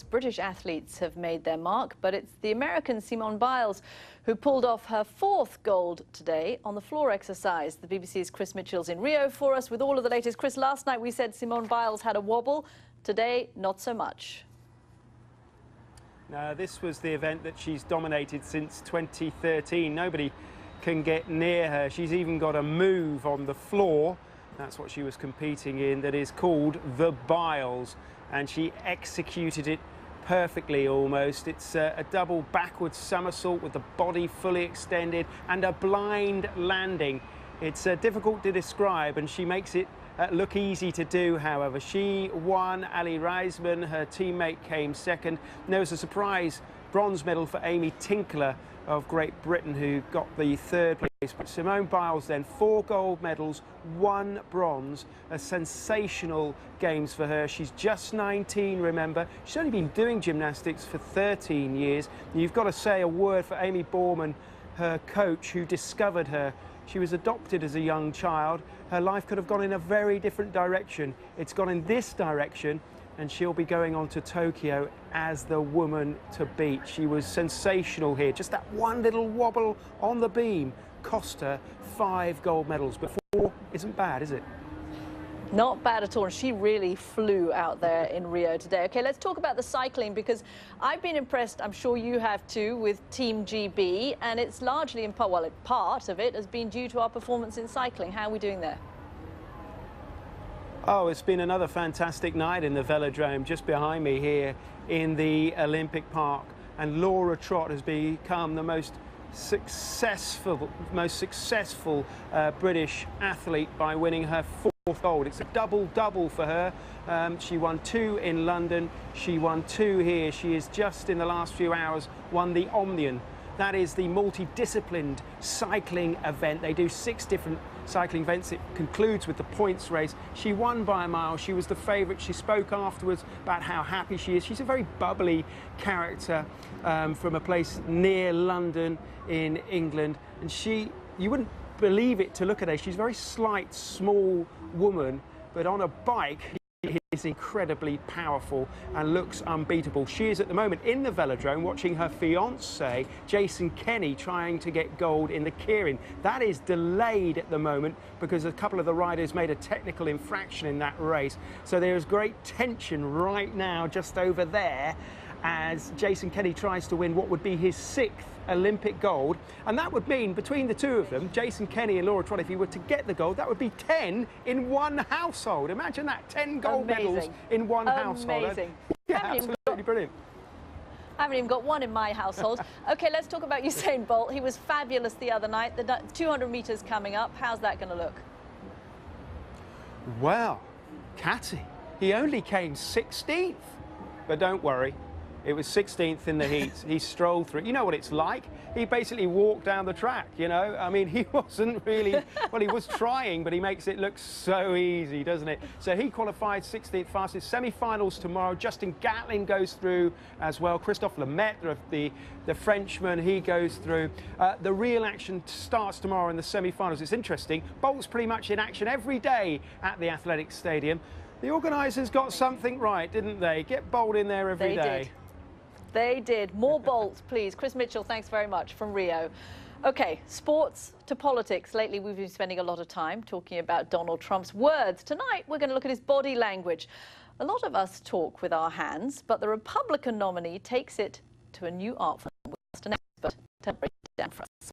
British athletes have made their mark, but it's the American Simone Biles who pulled off her fourth gold today on the floor exercise. The BBC's Chris Mitchell's in Rio for us with all of the latest. Chris, last night we said Simone Biles had a wobble. Today, not so much. No, this was the event that she's dominated since 2013. Nobody can get near her. She's even got a move on the floor. That's what she was competing in, that is called the Biles, and she executed it perfectly almost. It's a double backwards somersault with the body fully extended and a blind landing. It's difficult to describe, and she makes it look easy to do, however. She won. Ali Reisman, her teammate, came second. And there was a surprise bronze medal for Amy Tinkler of Great Britain, who got the third place. But Simone Biles then 4 gold medals, 1 bronze, a sensational games for her. She's just 19, remember. She's only been doing gymnastics for 13 years. And you've got to say a word for Amy Borman, her coach, who discovered her. She was adopted as a young child. Her life could have gone in a very different direction. It's gone in this direction, and she'll be going on to Tokyo as the woman to beat. She was sensational here. Just that one little wobble on the beam cost her 5 gold medals. But 4 isn't bad, is it? Not bad at all. She really flew out there in Rio today. Okay, let's talk about the cycling, because I've been impressed, I'm sure you have too, with Team GB, and it's largely in part, well, part of it has been due to our performance in cycling. How are we doing there? Oh, it's been another fantastic night in the Velodrome just behind me here in the Olympic Park, and Laura Trott has become the most successful British athlete by winning her 4th gold. It's a double-double for her. She won 2 in London, she won 2 here. She has just in the last few hours won the Omnium. That is the multidisciplined cycling event. They do 6 different cycling events. It concludes with the points race. She won by a mile. She was the favourite. She spoke afterwards about how happy she is. She's a very bubbly character from a place near London in England. And you wouldn't believe it to look at her. She's a very slight, small woman, but on a bike, she is incredibly powerful and looks unbeatable. She is at the moment in the Velodrome watching her fiancé, Jason Kenny, trying to get gold in the keirin. That is delayed at the moment because a couple of the riders made a technical infraction in that race. So there is great tension right now just over there as Jason Kenny tries to win what would be his 6th Olympic gold. And that would mean, between the two of them, Jason Kenny and Laura Trott, if he were to get the gold, that would be 10 in one household. Imagine that, 10 gold medals in one household. Amazing. Yeah, absolutely brilliant. I haven't even got one in my household. Okay, let's talk about Usain Bolt. He was fabulous the other night. The 200 metres coming up. How's that going to look? Well, Catty, he only came 16th. But don't worry. It was 16th in the heat. He strolled through. You know what it's like. He basically walked down the track, you know. I mean, he wasn't really, well, he was trying, but he makes it look so easy, doesn't it? So he qualified 16th fastest. Semi-finals tomorrow. Justin Gatlin goes through as well. Christophe Lemaitre, the Frenchman, he goes through. The real action starts tomorrow in the semi-finals. It's interesting. Bolt's pretty much in action every day at the Athletic Stadium. The organisers got something right, didn't they? Get Bolt in there every day. They did. More Bolt, please. Chris Mitchell, thanks very much from Rio. OK, sports to politics. Lately, we've been spending a lot of time talking about Donald Trump's words. Tonight, we're going to look at his body language. A lot of us talk with our hands, but the Republican nominee takes it to a new art form. We're just an expert.